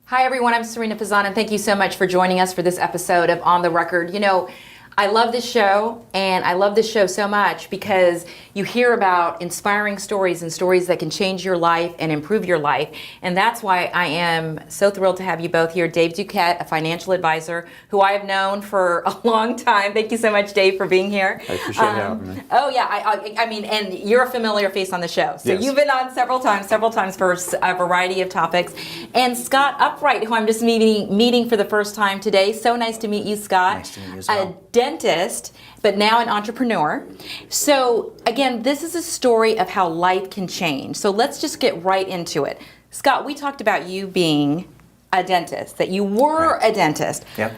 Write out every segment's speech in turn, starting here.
Hi everyone, I'm Sarina Fazan, and thank you so much for joining us for this episode of On the Record. You know, I love this show, and I love this show so much because you hear about inspiring stories and stories that can change your life and improve your life. And that's why I am so thrilled to have you both here. Dave Duquette, a financial advisor who I have known for a long time. Thank you so much, Dave, for being here. I appreciate having me. Oh yeah, I mean, and you're a familiar face on the show. So Yes. You've been on several times for a variety of topics. And Scott Upright, who I'm just meeting for the first time today. So nice to meet you, Scott. Nice to meet you as well. A dentist, but now an entrepreneur. So again, this is a story of how life can change. So let's just get right into it. Scott, we talked about you being a dentist, that you were a dentist. Yep.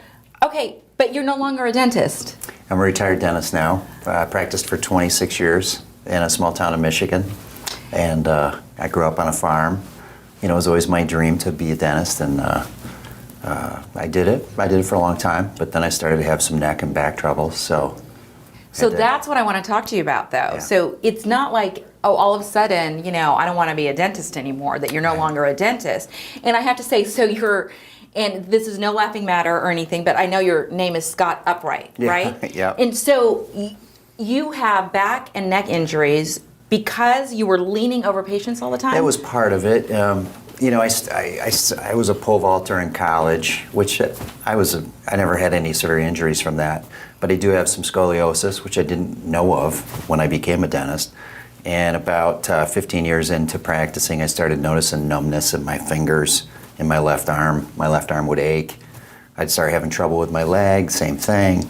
Okay, but you're no longer a dentist. I'm a retired dentist now. I practiced for 26 years in a small town in Michigan. And I grew up on a farm. You know, it was always my dream to be a dentist, and I did it. I did it for a long time, but then I started to have some neck and back troubles, so That's what I want to talk to you about, though. Yeah. So it's not like, oh, all of a sudden, you know, I don't want to be a dentist anymore, that you're no longer a dentist. And I have to say, so you're, and this is no laughing matter or anything, but I know your name is Scott Upright, Yeah, right? yeah. And so you have back and neck injuries because you were leaning over patients all the time? that was part of it. You know, I was a pole vaulter in college, which I never had any severe injuries from that, but I do have some scoliosis, which I didn't know of when I became a dentist. And about 15 years into practicing, I started noticing numbness in my fingers, in my left arm. My left arm would ache. I'd start having trouble with my leg, same thing.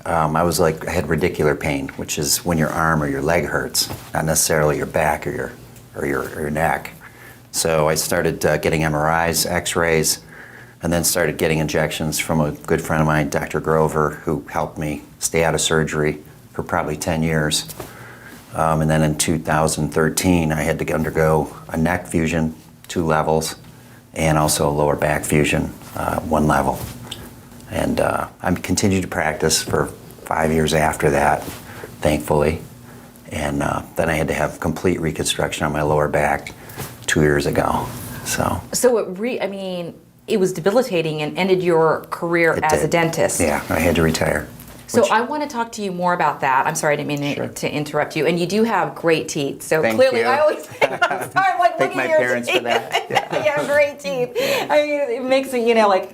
I had radicular pain, which is when your arm or your leg hurts, not necessarily your back or your neck. So I started getting MRIs, X-rays, and then started getting injections from a good friend of mine, Dr. Grover, who helped me stay out of surgery for probably 10 years. And then in 2013, I had to undergo a neck fusion, 2 levels, and also a lower back fusion, 1 level. And I continued to practice for 5 years after that, thankfully. And then I had to have complete reconstruction on my lower back 2 years ago. So it was debilitating and ended your career as a dentist. Yeah, I had to retire. So I want to talk to you more about that. I'm sorry, I didn't mean to interrupt you. And you do have great teeth. So Thank clearly, you. I always I'm like Thank looking my at your parents teeth. for that. Yeah. You have great teeth. I mean, it makes it, you know, like.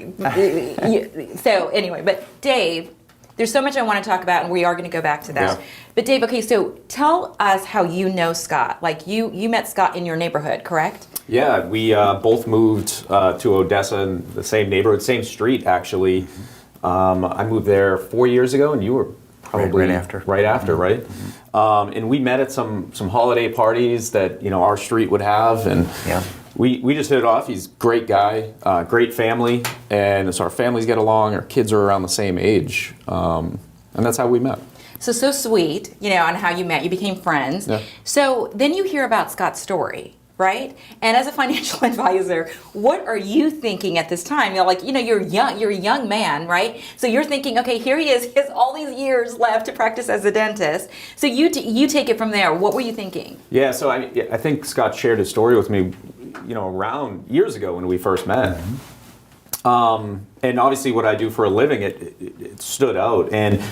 So anyway, but Dave, there's so much I want to talk about, and we are going to go back to that. Yeah. But Dave, okay, so tell us how you know Scott. Like you met Scott in your neighborhood, correct? Yeah, we both moved to Odessa in the same neighborhood, same street actually. I moved there 4 years ago, and you were probably right after. Right after, right? And we met at some holiday parties that our street would have, and Yeah. we just hit it off. He's a great guy, great family, and so our families get along. Our kids are around the same age, and that's how we met. So sweet, on how you met. You became friends. Yeah. So then you hear about Scott's story, right? And as a financial advisor, what are you thinking at this time? You're young. You're a young man, right? So you're thinking, okay, here he is. He has all these years left to practice as a dentist. So you take it from there. What were you thinking? Yeah, so I think Scott shared his story with me, around years ago when we first met. Mm-hmm. And obviously what I do for a living, it stood out. And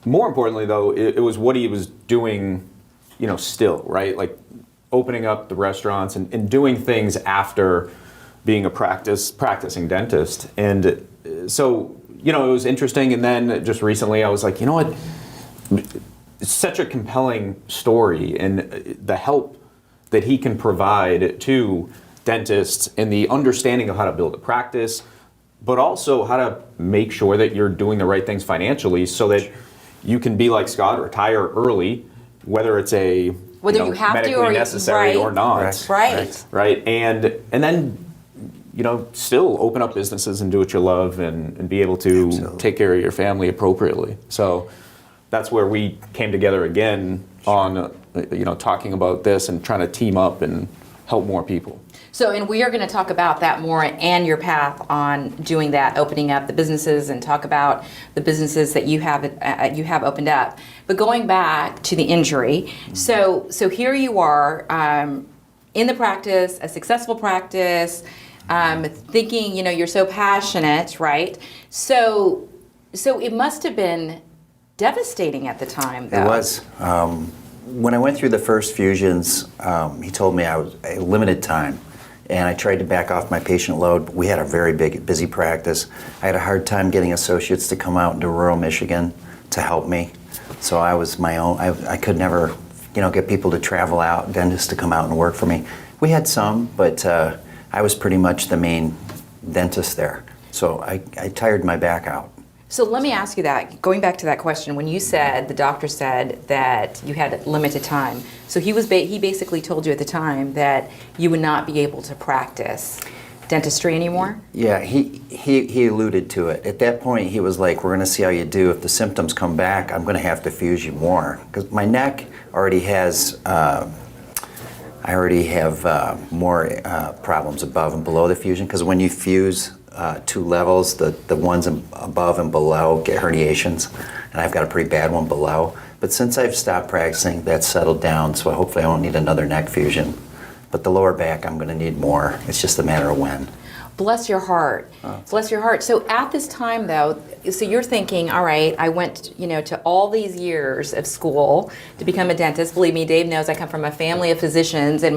more importantly, though, it was what he was doing, still, right? Like opening up the restaurants and doing things after being a practicing dentist. And so, it was interesting. And then just recently I was like, you know what? It's such a compelling story, and the help that he can provide to dentists and the understanding of how to build a practice, but also how to make sure that you're doing the right things financially so that you can be like Scott, retire early, whether it's a Whether you have to medically or necessary right. or not. Right. And then, still open up businesses and do what you love and be able to Absolutely. take care of your family appropriately. So that's where we came together again on, talking about this and trying to team up and help more people. So, and we are going to talk about that more and your path on doing that, opening up the businesses, and talk about the businesses that you have opened up. But going back to the injury, so here you are in the practice, a successful practice, thinking you're so passionate, right? So it must have been devastating at the time, though. It was. When I went through the first fusions, he told me I was a limited time, and I tried to back off my patient load. We had a very busy practice. I had a hard time getting associates to come out into rural Michigan to help me. So I was my own. I could never, get people to travel out, dentists to come out and work for me. We had some, but I was pretty much the main dentist there. So I tired my back out. So let me ask you that, going back to that question, when you said, the doctor said that you had limited time, so he basically told you at the time that you would not be able to practice dentistry anymore? Yeah, he alluded to it. At that point, he was like, we're going to see how you do. If the symptoms come back, I'm going to have to fuse you more. Because my neck already has, I already have more problems above and below the fusion. Because when you fuse two levels, the ones above and below get herniations, and I've got a pretty bad one below. But since I've stopped practicing, that's settled down, so hopefully I won't need another neck fusion. But the lower back, I'm going to need more. It's just a matter of when. Bless your heart. Bless your heart. So at this time, though, so you're thinking, all right, I went, to all these years of school to become a dentist. Believe me, Dave knows I come from a family of physicians, and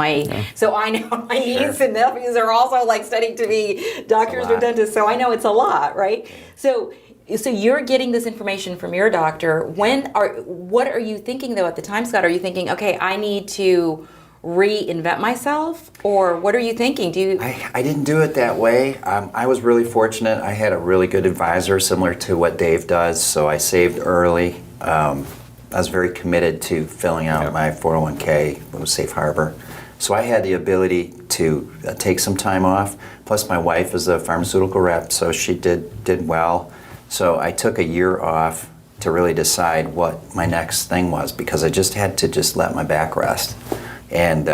so I know my niece and nephews are also studying to be doctors or dentists. So I know it's a lot, right? So you're getting this information from your doctor. What are you thinking though at the time, Scott? Are you thinking, okay, I need to reinvent myself, or what are you thinking? I didn't do it that way. I was really fortunate. I had a really good advisor, similar to what Dave does, so I saved early. I was very committed to filling out my 401k, it was Safe Harbor. So I had the ability to take some time off, plus my wife is a pharmaceutical rep, so she did well. So I took a year off to really decide what my next thing was, because I just had to let my back rest. And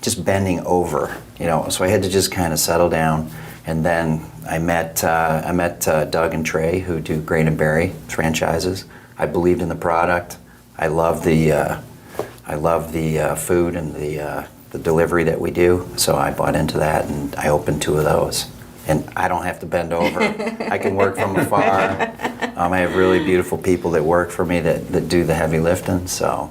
just bending over, So I had to just kind of settle down, and then I met Doug and Trey, who do Grain and Berry franchises. I believed in the product. I love the food and the delivery that we do. So I bought into that, and I opened 2 of those. And I don't have to bend over. I can work from afar. I have really beautiful people that work for me that do the heavy lifting. So.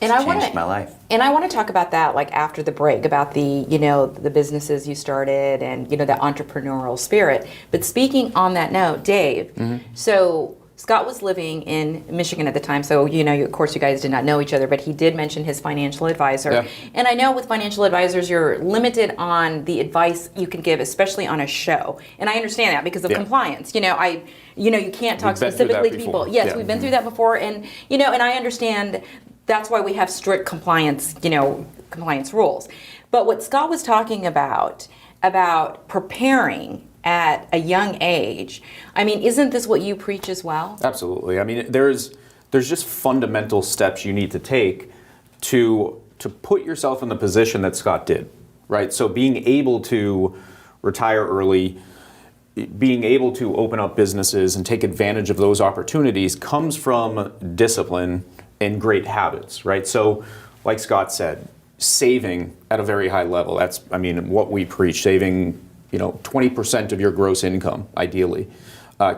And changed my life. And I want to talk about that after the break, about the businesses you started and the entrepreneurial spirit. But speaking on that note, Dave, so Scott was living in Michigan at the time, so of course you guys did not know each other, but he did mention his financial advisor. Yeah. And I know with financial advisors you're limited on the advice you can give, especially on a show. And I understand that because of compliance. You can't talk specifically to people. Yes, we've been through that before, and and I understand. That's why we have strict compliance rules. But what Scott was talking about preparing at a young age, isn't this what you preach as well? Absolutely. There's just fundamental steps you need to take to put yourself in the position that Scott did, right? So being able to retire early, being able to open up businesses and take advantage of those opportunities comes from discipline and great habits, right? So, like Scott said, saving at a very high level. That's, what we preach, saving, 20% of your gross income, ideally.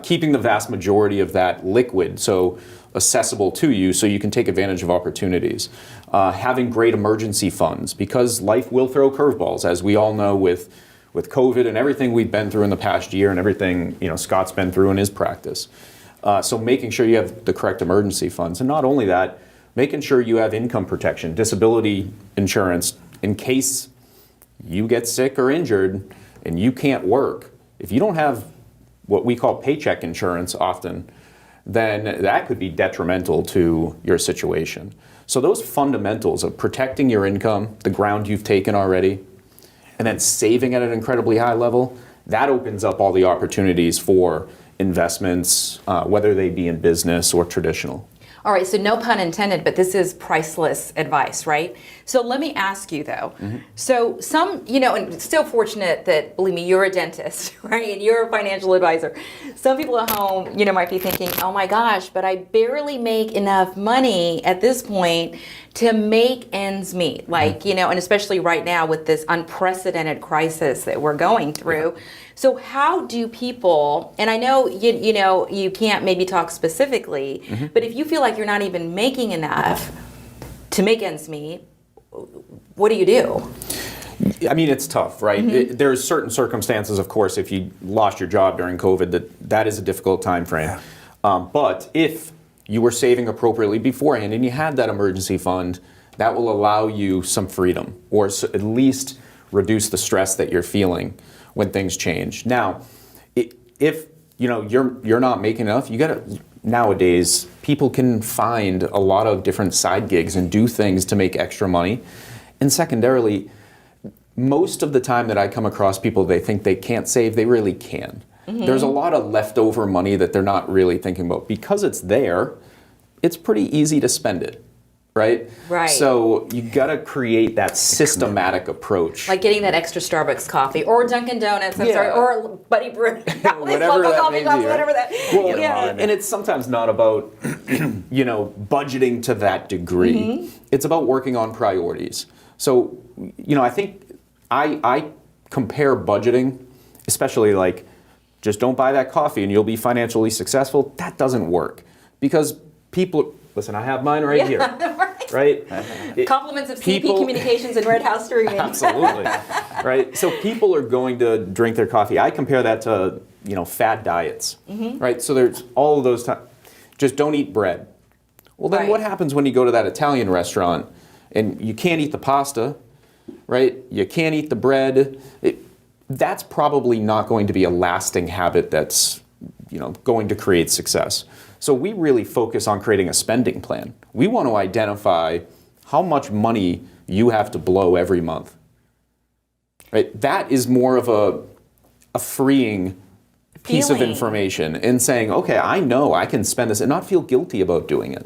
Keeping the vast majority of that liquid, so accessible to you, so you can take advantage of opportunities. Having great emergency funds, because life will throw curveballs, as we all know with COVID and everything we've been through in the past year and everything, Scott's been through in his practice. So making sure you have the correct emergency funds. And not only that, making sure you have income protection, disability insurance, in case you get sick or injured and you can't work. If you don't have what we call paycheck insurance often, then that could be detrimental to your situation. So those fundamentals of protecting your income, the ground you've taken already, and then saving at an incredibly high level, that opens up all the opportunities for investments, whether they be in business or traditional. All right, so no pun intended, but this is priceless advice, right? So let me ask you though. So some, and still fortunate that, believe me, you're a dentist, right? And you're a financial advisor. Some people at home, might be thinking, oh my gosh, but I barely make enough money at this point to make ends meet. Like, and especially right now with this unprecedented crisis that we're going through. Yeah. So how do people, and I know you can't maybe talk specifically, but if you feel like you're not even making enough to make ends meet, what do you do? I mean, it's tough, right? There's certain circumstances, of course, if you lost your job during COVID, that is a difficult time frame. But if you were saving appropriately beforehand and you had that emergency fund, that will allow you some freedom, or at least reduce the stress that you're feeling when things change. Now, if you're not making enough, you gotta, nowadays, people can find a lot of different side gigs and do things to make extra money. And secondarily, most of the time that I come across people, they think they can't save, they really can. There's a lot of leftover money that they're not really thinking about. Because it's there, it's pretty easy to spend it. Right? Right. So you got to create that systematic approach. Like getting that extra Starbucks coffee, or Dunkin' Donuts, or Buddy Brew. Whatever that may be, right? Whatever that. Well, and it's sometimes not about, budgeting to that degree. It's about working on priorities. So, I think I compare budgeting, especially like, just don't buy that coffee and you'll be financially successful. That doesn't work because people. Listen, I have mine right here. Right? Compliments of CP Communications and Red House Streaming. Absolutely. Right? So people are going to drink their coffee. I compare that to, fad diets. Right? So there's all of those times. Just don't eat bread. Well, then what happens when you go to that Italian restaurant and you can't eat the pasta, right? You can't eat the bread. That's probably not going to be a lasting habit that's, going to create success. So we really focus on creating a spending plan. We want to identify how much money you have to blow every month. Right? That is more of a freeing piece of information in saying, okay, I know I can spend this and not feel guilty about doing it.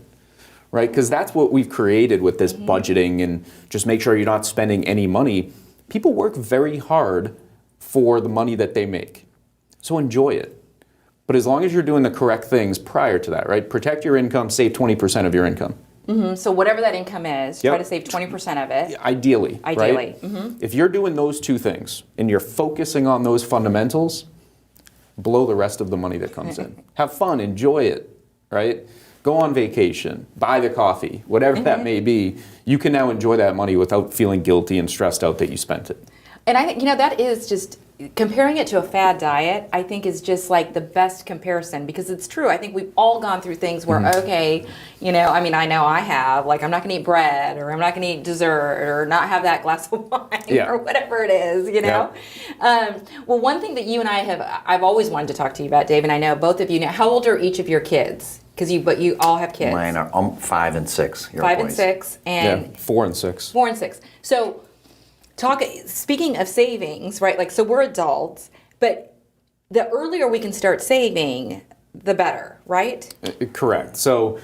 Right? Because that's what we've created with this budgeting and just make sure you're not spending any money. People work very hard for the money that they make. So enjoy it. But as long as you're doing the correct things prior to that, right? Protect your income, save 20% of your income. So whatever that income is, try to save 20% of it. Ideally. Right? If you're doing those two things and you're focusing on those fundamentals, blow the rest of the money that comes in. Have fun, enjoy it, right? Go on vacation, buy the coffee, whatever that may be. You can now enjoy that money without feeling guilty and stressed out that you spent it. And I think, that is just, comparing it to a fad diet, I think is just like the best comparison because it's true. I think we've all gone through things where, okay, I know I have, like I'm not going to eat bread or I'm not going to eat dessert or not have that glass of wine or whatever it is, Well, one thing that you and I've always wanted to talk to you about, Dave, and I know both of you now, how old are each of your kids? But you all have kids. Mine are 5 and 6. 5 and 6. And 4 and 6. 4 and 6. So speaking of savings, right? Like, so we're adults, but the earlier we can start saving, the better, right? Correct. So,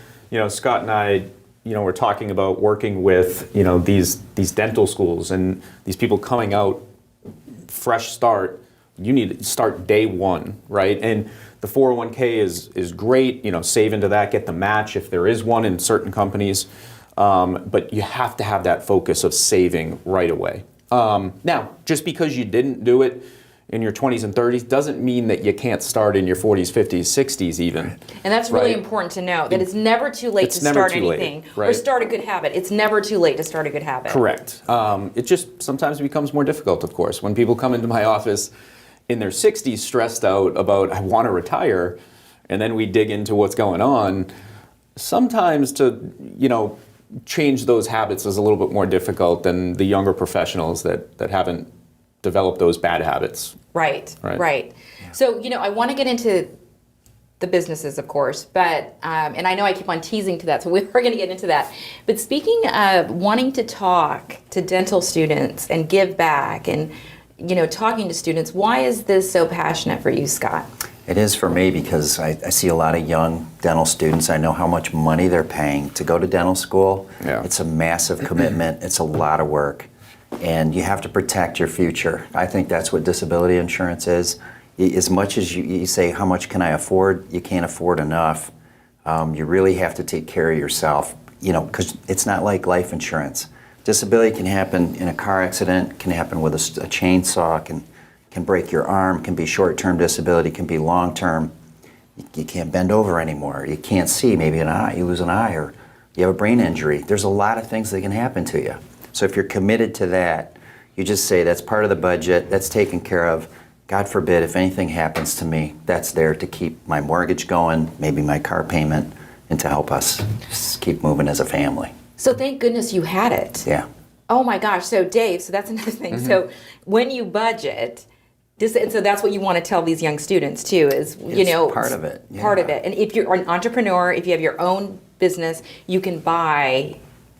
Scott and I, we're talking about working with, these dental schools and these people coming out, fresh start. You need to start day one, right? And the 401k is great. Save into that, get the match if there is one in certain companies. But you have to have that focus of saving right away. Now, just because you didn't do it in your 20s and 30s doesn't mean that you can't start in your 40s, 50s, 60s even. And that's really important to know, that it's never too late to start anything or start a good habit. It's never too late to start a good habit. Correct. It just sometimes becomes more difficult, of course. When people come into my office in their 60s stressed out about, I want to retire, and then we dig into what's going on, sometimes to, change those habits is a little bit more difficult than the younger professionals that haven't developed those bad habits. Right. So, I want to get into the businesses, of course, but and I know I keep on teasing to that, so we're going to get into that. But speaking of wanting to talk to dental students and give back, and talking to students, why is this so passionate for you, Scott? It is for me because I see a lot of young dental students. I know how much money they're paying to go to dental school. Yeah. It's a massive commitment. It's a lot of work, and you have to protect your future. I think that's what disability insurance is. As much as you say, how much can I afford? You can't afford enough. You really have to take care of yourself, because it's not like life insurance. Disability can happen in a car accident, can happen with a chainsaw, can break your arm, can be short-term disability, can be long-term. You can't bend over anymore. You can't see, maybe an eye, you lose an eye, or you have a brain injury. There's a lot of things that can happen to you. So if you're committed to that, you just say that's part of the budget, that's taken care of. God forbid, if anything happens to me, that's there to keep my mortgage going, maybe my car payment, and to help us just keep moving as a family. So thank goodness you had it. Yeah. Oh my gosh. So Dave, so that's another thing. So when you budget, and so that's what you want to tell these young students too, is, It's part of it. Yeah. Part of it. And if you're an entrepreneur, if you have your own business, you can buy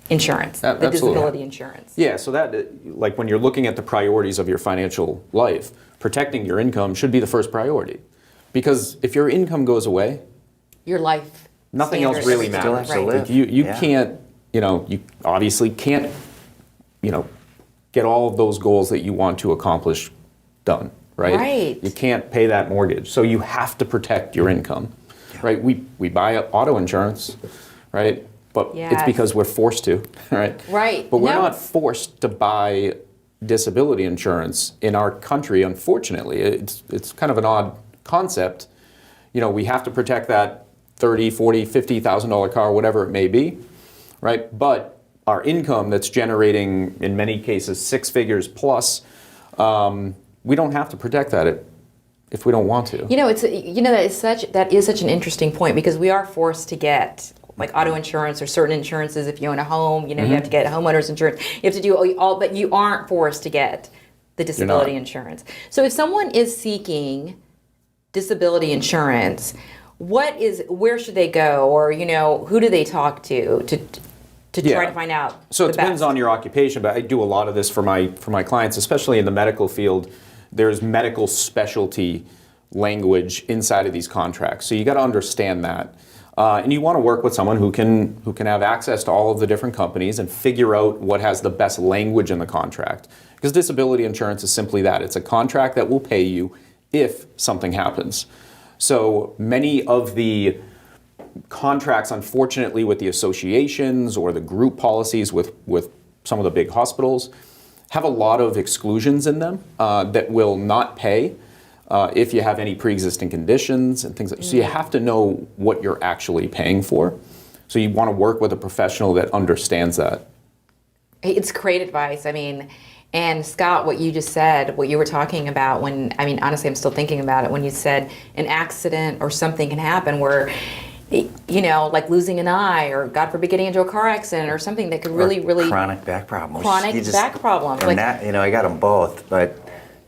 insurance, the Absolutely. disability insurance. Yeah, so that, like when you're looking at the priorities of your financial life, protecting your income should be the first priority. Because if your income goes away, Your life. nothing else standards. really Still matters. have to live. You Yeah. can't, you obviously can't, get all of those goals that you want to accomplish done, right? Right. You can't pay that mortgage, so you have to protect your income, right? We buy auto insurance, right? But it's Yes. because we're forced to, right? Right. But we're No. not forced to buy disability insurance in our country, unfortunately. It's kind of an odd concept. We have to protect that $30,000, $40,000, $50,000 car, whatever it may be, right? But our income that's generating, in many cases, six figures plus, we don't have to protect that if we don't want to. That is such an interesting point, because we are forced to get like auto insurance or certain insurances. If you own a home, you have to get homeowners insurance. You have to do all, but you aren't forced to get the disability insurance. So if someone is seeking disability insurance, where should they go, or who do they talk to try to find out? So it the depends best? on your occupation, but I do a lot of this for my clients, especially in the medical field. There's medical specialty language inside of these contracts, so you got to understand that. And you want to work with someone who can have access to all of the different companies and figure out what has the best language in the contract. Because disability insurance is simply that. It's a contract that will pay you if something happens. So many of the contracts, unfortunately, with the associations or the group policies with some of the big hospitals have a lot of exclusions in them that will not pay if you have any pre-existing conditions and things like that. So you have to know what you're actually paying for. So you want to work with a professional that understands that. It's great advice. And Scott, what you just said, what you were talking about honestly, I'm still thinking about it when you said an accident or something can happen where, like losing an eye, or God forbid getting into a car accident or something that could really chronic back problems. Back problems. And I got them both, but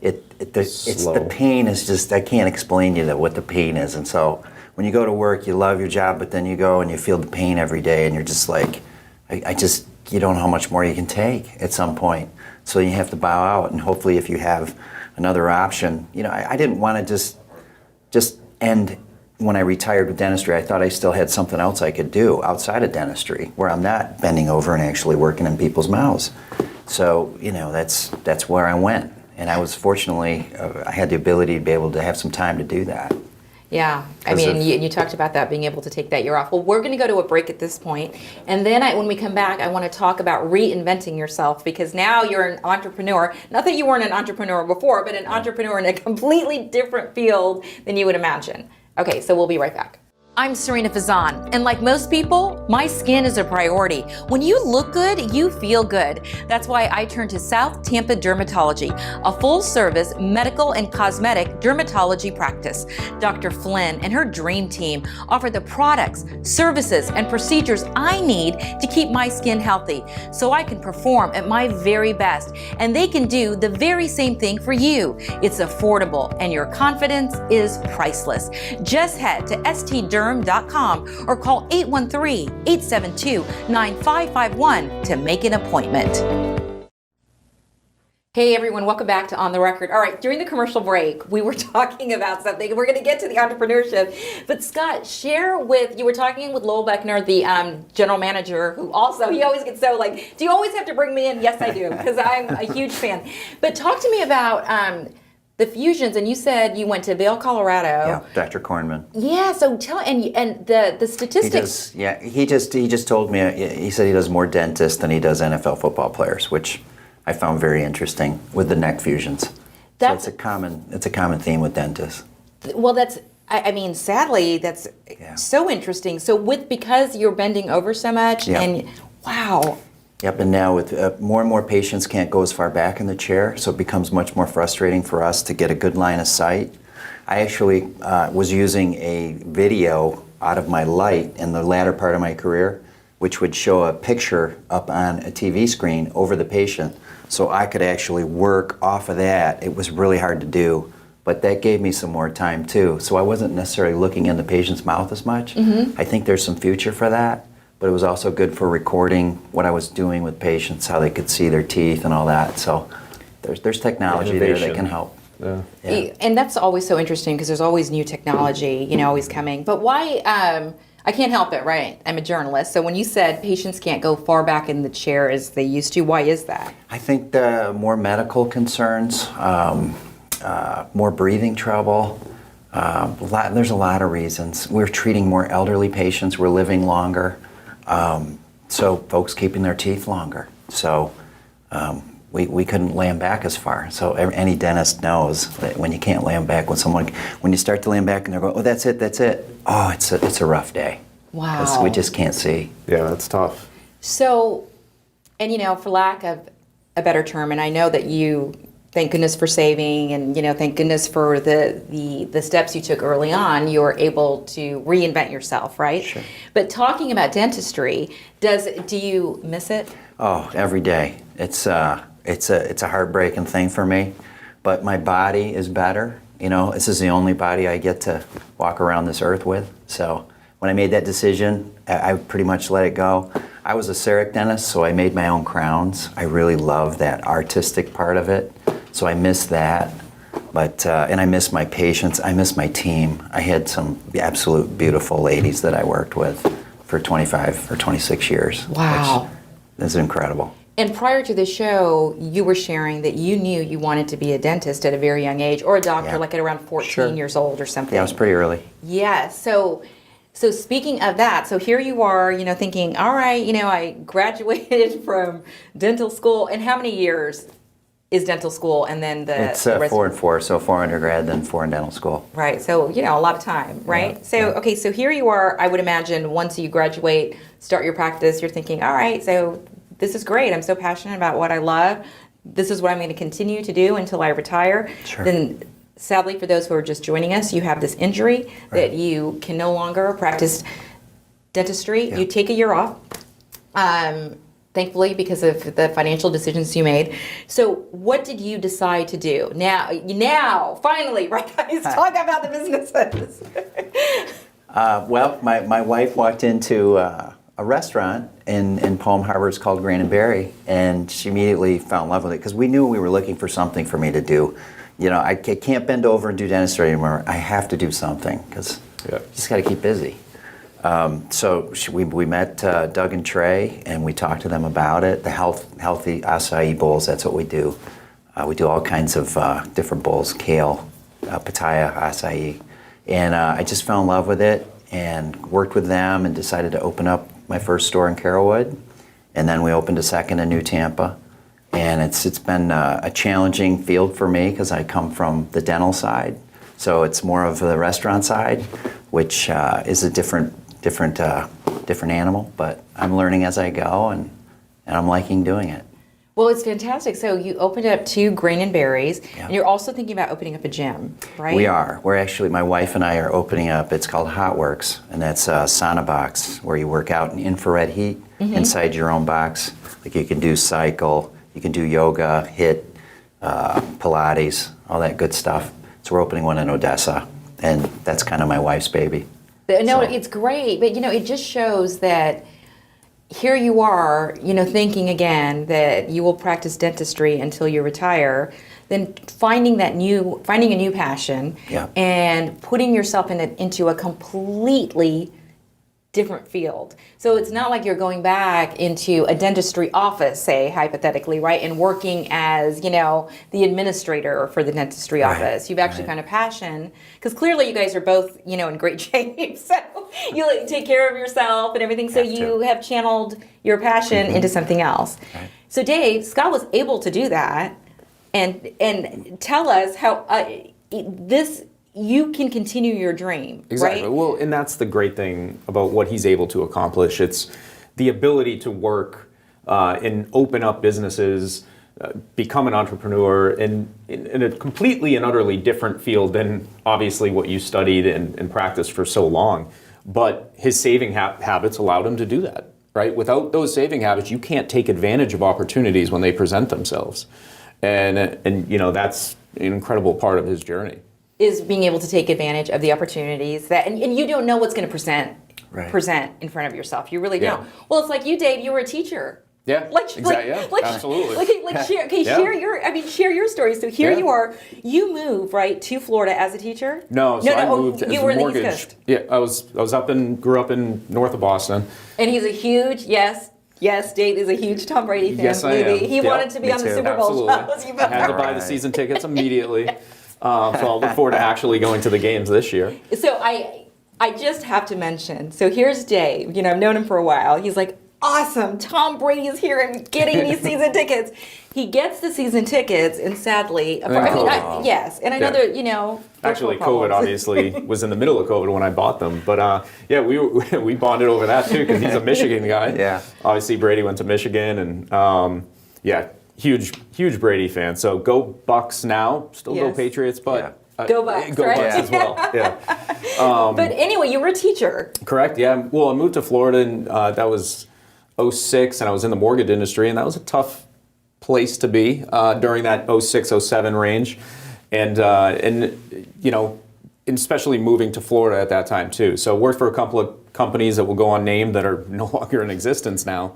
it's the pain is just, I can't explain to you what the pain is. And so when you go to work, you love your job, but then you go and you feel the pain every day, and you're just like, you don't know how much more you can take at some point. So you have to bow out, and hopefully if you have another option, I didn't want to just end. When I retired with dentistry, I thought I still had something else I could do outside of dentistry, where I'm not bending over and actually working in people's mouths. So, that's where I went. And I was fortunately, I had the ability to be able to have some time to do that. Yeah, you talked about that, being able to take that year off. Well, we're going to go to a break at this point, and then when we come back, I want to talk about reinventing yourself, because now you're an entrepreneur. Not that you weren't an entrepreneur before, but an entrepreneur in a completely different field than you would imagine. Okay, so we'll be right back. I'm Sarina Fazan, and like most people, my skin is a priority. When you look good, you feel good. That's why I turned to South Tampa Dermatology, a full-service medical and cosmetic dermatology practice. Dr. Flynn and her dream team offer the products, services, and procedures I need to keep my skin healthy so I can perform at my very best, and they can do the very same thing for you. It's affordable, and your confidence is priceless. Just head to stderm.com or call 813-872-9551 to make an appointment. Hey everyone, welcome back to On the Record. All right, during the commercial break, we were talking about something. We're going to get to the entrepreneurship. But Scott, you were talking with Lowell Beckner, the general manager, who also, he always gets so like, do you always have to bring me in? Yes, I do, because I'm a huge fan. But talk to me about the fusions, and you said you went to Vail, Colorado. Yeah, Dr. Kornman. Yeah, so tell, and the statistics. He just told me, he said he does more dentists than he does NFL football players, which I found very interesting with the neck fusions. So it's a common theme with dentists. Well, I mean, sadly, that's so interesting. So because you're bending over so much, and wow. Yep, and now with more and more patients can't go as far back in the chair, so it becomes much more frustrating for us to get a good line of sight. I actually was using a video out of my light in the latter part of my career, which would show a picture up on a TV screen over the patient, so I could actually work off of that. It was really hard to do, but that gave me some more time too. So I wasn't necessarily looking in the patient's mouth as much. Mm-hmm. I think there's some future for that. But it was also good for recording what I was doing with patients, how they could see their teeth and all that. So there's technology there that can help. Yeah. And that's always so interesting because there's always new technology, always coming. But why, I can't help it, right? I'm a journalist. So when you said patients can't go far back in the chair as they used to, why is that? I think the more medical concerns, more breathing trouble. There's a lot of reasons. We're treating more elderly patients. We're living longer. So folks keeping their teeth longer. So we couldn't lay them back as far. So any dentist knows that when you can't lay them back, when you start to lay them back and they're going, oh, that's it. Oh, it's a rough day. Wow. Because we just can't see. Yeah, that's tough. So, and for lack of a better term, and I know that you, thank goodness for saving, and thank goodness for the steps you took early on, you were able to reinvent yourself, right? Sure. But talking about dentistry, do you miss it? Oh, every day. It's a heartbreaking thing for me, but my body is better. This is the only body I get to walk around this earth with. So when I made that decision, I pretty much let it go. I was a CEREC dentist, so I made my own crowns. I really love that artistic part of it. So I miss that, but and I miss my patients. I miss my team. I had some absolute beautiful ladies that I worked with for 25 or 26 years. Wow. Which is incredible. And prior to the show, you were sharing that you knew you wanted to be a dentist at a very young age, or a doctor, like at around 14 years old or something. Yeah, it was pretty early. Yeah, so speaking of that, so here you are, thinking, all right, I graduated from dental school, and how many years is dental school, and then it's 4 and 4, so 4 undergrad, then 4 in dental school. Right, so a lot of time, right? Yeah, okay, so here you are. I would imagine once you graduate, start your practice, you're thinking, all right, so this is great. I'm so passionate about what I love. This is what I'm going to continue to do until I retire. Sure. Then, sadly, for those who are just joining us, you have this injury that you can no longer practice dentistry. Yeah. You take a year off. Thankfully, because of the financial decisions you made. So what did you decide to do? Now, finally, right guys, talk about the businesses. Well, my wife walked into a restaurant in Palm Harbor. It's called Grain and Berry, and she immediately fell in love with it because we knew we were looking for something for me to do. I can't bend over and do dentistry anymore. I have to do something because you just got to keep busy. So we met Doug and Trey, and we talked to them about it. The healthy acai bowls, that's what we do. We do all kinds of different bowls, kale, pitaya, acai. And I just fell in love with it and worked with them and decided to open up my first store in Carrollwood. And then we opened a second in New Tampa. And it's been a challenging field for me because I come from the dental side. So it's more of the restaurant side, which is a different animal. But I'm learning as I go, and I'm liking doing it. Well, it's fantastic. So you opened up 2 Grain and Berries, Yeah. and you're also thinking about opening up a gym, right? We are. We're actually, my wife and I are opening up, it's called Hot Works, and that's a sauna box where you work out in infrared heat inside your own box. Like you can do cycle, you can do yoga, HIIT, Pilates, all that good stuff. So we're opening one in Odessa, and that's kind of my wife's baby. No, So- it's great, but it just shows that here you are, thinking again that you will practice dentistry until you retire, then finding a new passion, Yeah. and putting yourself into a completely different field. So it's not like you're going back into a dentistry office, say hypothetically, right, and working as the administrator for the dentistry Right, office. You've actually right. found a passion, because clearly you guys are both in great shape. So you take care of yourself and everything. So Have to. you have channeled your passion into something else. Right. So Dave, Scott was able to do that, and tell us how you can continue your dream. Exactly. Right? Well, and that's the great thing about what he's able to accomplish. It's the ability to work and open up businesses, become an entrepreneur in a completely and utterly different field than obviously what you studied and practiced for so long. But his saving habits allowed him to do that, right? Without those saving habits, you can't take advantage of opportunities when they present themselves. And that's an incredible part of his journey. Is being able to take advantage of the opportunities that, and you don't know what's going to present in front of yourself. You really don't. Yeah. Well, it's like you, Dave. You were a teacher. Yeah, exactly. Absolutely. Share your story. So here Yeah. you are. You moved right to Florida as a teacher. No, so I moved as you a were in the mortgage. East Coast. Yeah, I was grew up in north of Boston. And he's a huge Yes, Dave is a huge Tom Brady fan. Yes, I am. He Yep, wanted to be me on the too. Super Bowl Absolutely. shows. I had to buy the season tickets immediately. So I'll look forward to actually going to the games this year. So I just have to mention. So here's Dave. I've known him for a while. He's like, awesome, Tom Brady is here and getting these season tickets. He gets the season tickets, and sadly, yes, and I know that Actually, virtual COVID problems. obviously was in the middle of COVID when I bought them. But we bonded over that too because he's a Michigan guy. Yeah. Obviously, Brady went to Michigan, and huge Brady fan. So go Bucks now, still go Yes. Patriots, but Go Bucks, go right? Bucks as well. Yeah. But anyway, you were a teacher. Correct. Yeah. Well, I moved to Florida, and that was 2006, and I was in the mortgage industry, and that was a tough place to be during that 2006, 2007 range, and especially moving to Florida at that time too. So worked for a couple of companies that will go unnamed that are no longer in existence now.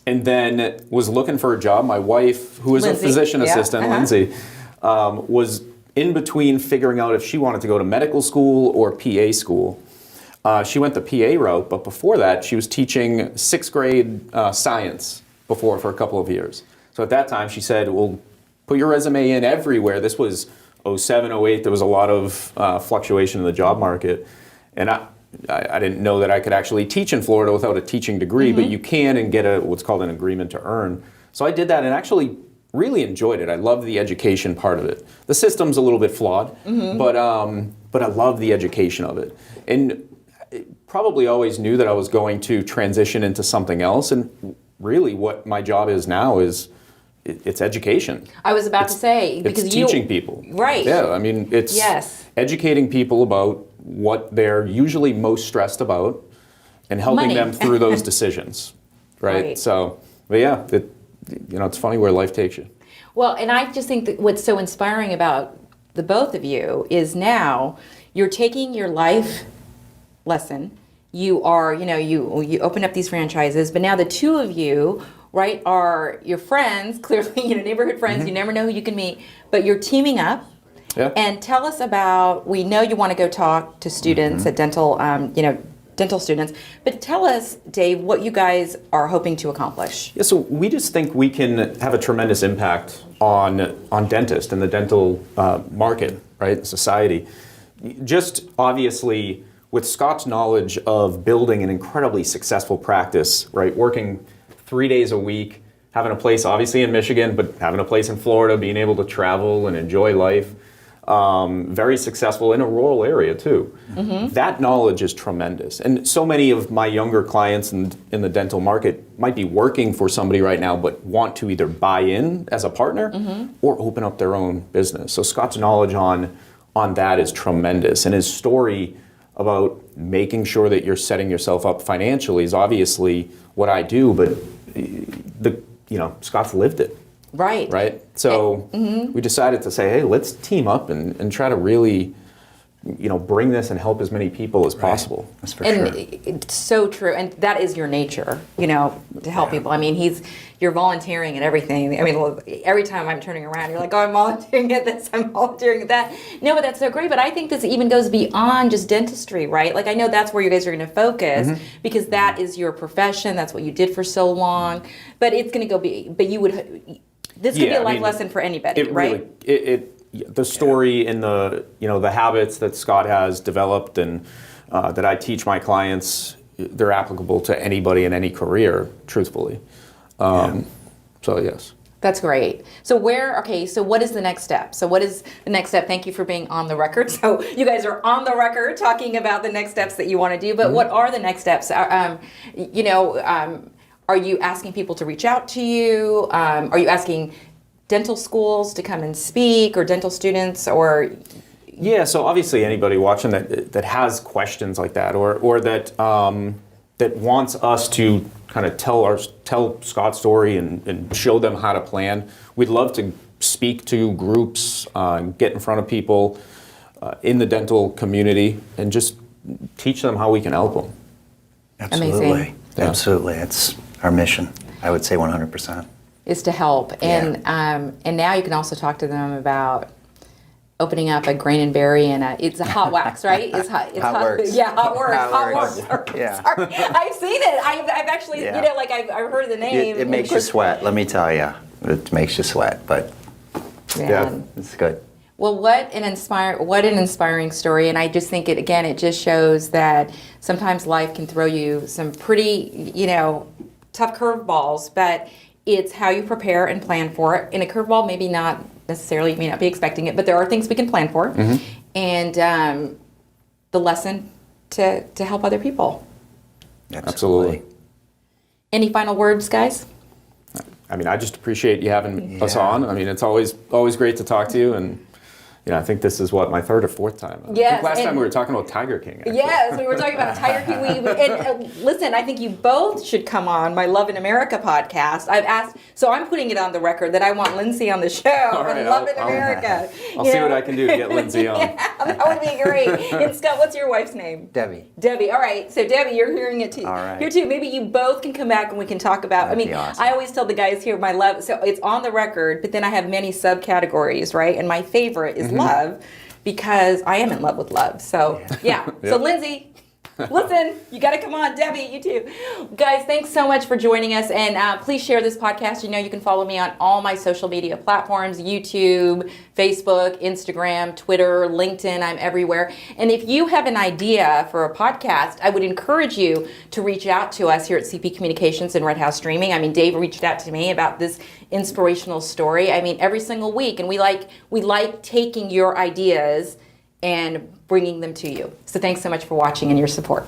And then was looking for a job. My wife, who is Lindsay, a physician yeah, assistant, Lindsay, was in between figuring out if she wanted to go to medical school or PA school. She went the PA route, but before that, she was teaching 6th grade science for a couple of years. So at that time, she said, well, put your resume in everywhere. This was 2007, 2008. There was a lot of fluctuation in the job market. And I didn't know that I could actually teach in Florida without a teaching degree, but you can and get what's called an agreement to earn. So I did that and actually really enjoyed it. I love the education part of it. The system's a little bit flawed, but I love the education of it. And probably always knew that I was going to transition into something else. And really what my job is now is it's education. I was about to say, because it's teaching people. Right. Yeah, I mean, it's educating people about what they're usually most stressed about and helping Money. them through those decisions. Right? So, but yeah, it's funny where life takes you. Well, and I just think that what's so inspiring about the both of you is now you're taking your life lesson. You are, you open up these franchises, but now the two of you, right, are your friends, clearly, neighborhood friends. You never know who you can meet, but you're teaming up. Yeah. And tell us about, we know you want to go talk to students at dental, dental students, but tell us, Dave, what you guys are hoping to accomplish. Yeah, so we just think we can have a tremendous impact on dentists and the dental market, right, society. Just obviously with Scott's knowledge of building an incredibly successful practice, right, working 3 days a week, having a place obviously in Michigan, but having a place in Florida, being able to travel and enjoy life. very successful in a rural area too. That knowledge is tremendous. And so many of my younger clients in the dental market might be working for somebody right now, but want to either buy in as a partner or open up their own business. So Scott's knowledge on that is tremendous. And his story about making sure that you're setting yourself up financially is obviously what I do, but Scott's lived it. Right. So we decided to say, hey, let's team up and try to really, bring this and help as many people as possible. That's for sure. It's so true. And that is your nature, to help people. I mean, you're volunteering and everything. I mean, every time I'm turning around, you're like, oh, I'm volunteering at this, I'm volunteering at that. No, but that's so great. But I think this even goes beyond just dentistry, right? Like, I know that's where you guys are going to focus because that is your profession. That's what you did for so long. But it's going to this could be a life lesson for anybody, right? Really, the story and the habits that Scott has developed and that I teach my clients, they're applicable to anybody in any career, truthfully. So yes. That's great. So what is the next step? So what is the next step? Thank you for being on the record. So you guys are on the record talking about the next steps that you want to do, but what are the next steps? Are you asking people to reach out to you? Are you asking dental schools to come and speak, or dental students, or? Yeah, so obviously anybody watching that has questions like that, or that that wants us to kind of tell Scott's story and show them how to plan. We'd love to speak to groups, get in front of people in the dental community, and just teach them how we can help them. Absolutely. Amazing. Yeah. Absolutely. It's our mission. I would say 100%. Is to help. And now you can also talk to them about opening up a grain and berry and it's a hot wax, right? It's hot. Works. Yeah, hot works. Hot works. Yeah. Sorry. I've seen it. I've actually, I've heard the name. It makes you sweat. Let me tell you, it makes you sweat. But it's good. Well, what an inspiring story. And I just think it just shows that sometimes life can throw you some pretty, tough curveballs, but it's how you prepare and plan for it. And a curveball, maybe not necessarily, you may not be expecting it, but there are things we can plan for. And the lesson to help other people. Absolutely. Any final words, guys? I mean, I just appreciate you having us on. I mean, it's always great to talk to you, and I think this is my third or fourth time. Yes, I think last time we were talking about Tiger King. Actually. Yes, we were talking about Tiger King. Listen, I think you both should come on my Love in America podcast. I've asked, so I'm putting it on the record that I want Lindsay on the show. All right, Love in America. I'll see what I can do to get Lindsay on. Yeah, that would be great. And Scott, what's your wife's name? Debbie. Debbie. All right. So Debbie, you're hearing it too. All right. Here too. Maybe you both can come back and we can talk about. That'd be awesome. I always tell the guys here my love. So it's on the record, but then I have many subcategories, right? And my favorite is love, because I am in love with love. So yeah. So Lindsay, listen, you got to come on. Debbie, you too. Guys, thanks so much for joining us. And please share this podcast. You can follow me on all my social media platforms, YouTube, Facebook, Instagram, Twitter, LinkedIn. I'm everywhere. And if you have an idea for a podcast, I would encourage you to reach out to us here at CP Communications and Red House Streaming. I mean, Dave reached out to me about this inspirational story. I mean, every single week. And we like taking your ideas and bringing them to you. So thanks so much for watching and your support.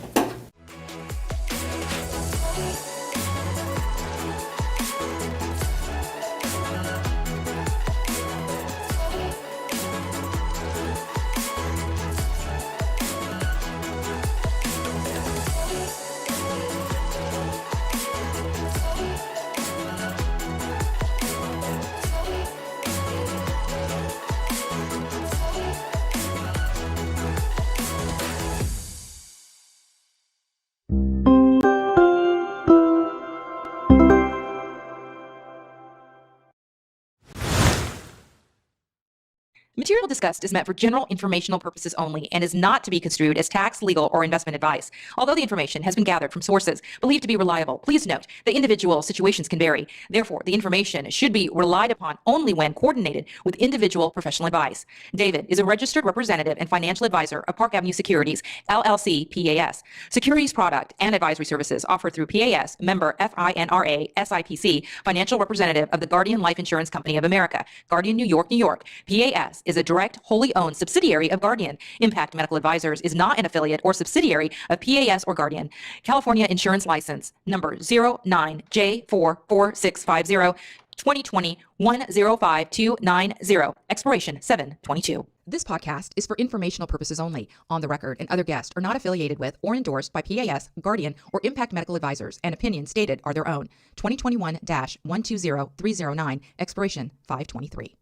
Material discussed is meant for general informational purposes only and is not to be construed as tax, legal, or investment advice. Although the information has been gathered from sources believed to be reliable, please note that individual situations can vary. Therefore, the information should be relied upon only when coordinated with individual professional advice. David is a registered representative and financial advisor of Park Avenue Securities, LLC, PAS. Securities product and advisory services offered through PAS, member FINRA, SIPC, financial representative of the Guardian Life Insurance Company of America, Guardian, New York, New York. PAS is a direct direct, wholly owned subsidiary of Guardian. Impact Medical Advisors is not an affiliate or subsidiary of PAS or Guardian. California Insurance License number 09J44650, 2020 105290, expiration 7/22. This podcast is for informational purposes only. On the Record and other guests are not affiliated with or endorsed by PAS, Guardian, or Impact Medical Advisors, and opinions stated are their own. 2021-120309, expiration 5/23.